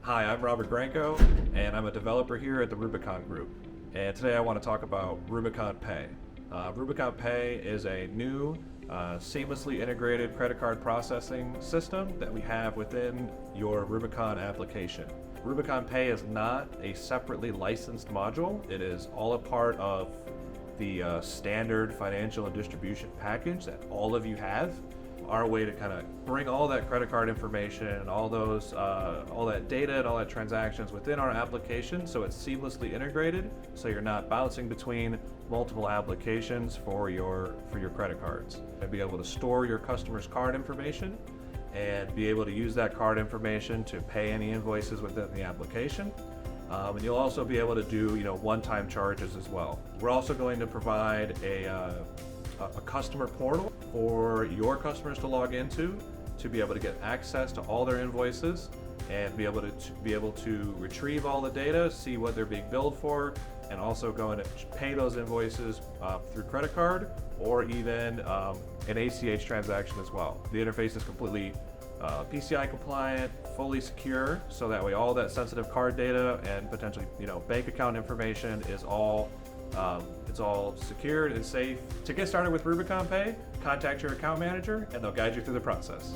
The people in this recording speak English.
Hi, I'm Robert Granko, and I'm a developer here at the Rubicon Group. And today I want to talk about Rubicon Pay. Rubicon Pay is a new, seamlessly integrated credit card processing system that we have within your Rubicon application. Rubicon Pay is not a separately licensed module. It is all a part of the standard financial and distribution package that all of you have. Our way to kind of bring all that credit card information and all that data and all that transactions within our application, so it's seamlessly integrated, so you're not bouncing between multiple applications for your credit cards. And be able to store your customer's card information and be able to use that card information to pay any invoices within the application. And you'll also be able to do one-time charges as well. We're also going to provide a customer portal for your customers to log into to be able to get access to all their invoices and be able to retrieve all the data, see what they're being billed for, and also go in and pay those invoices through credit card or even an ACH transaction as well. The interface is completely PCI compliant, fully secure, so that way all that sensitive card data and potentially bank account information is all it's all secured and safe. To get started with Rubicon Pay, contact your account manager and they'll guide you through the process.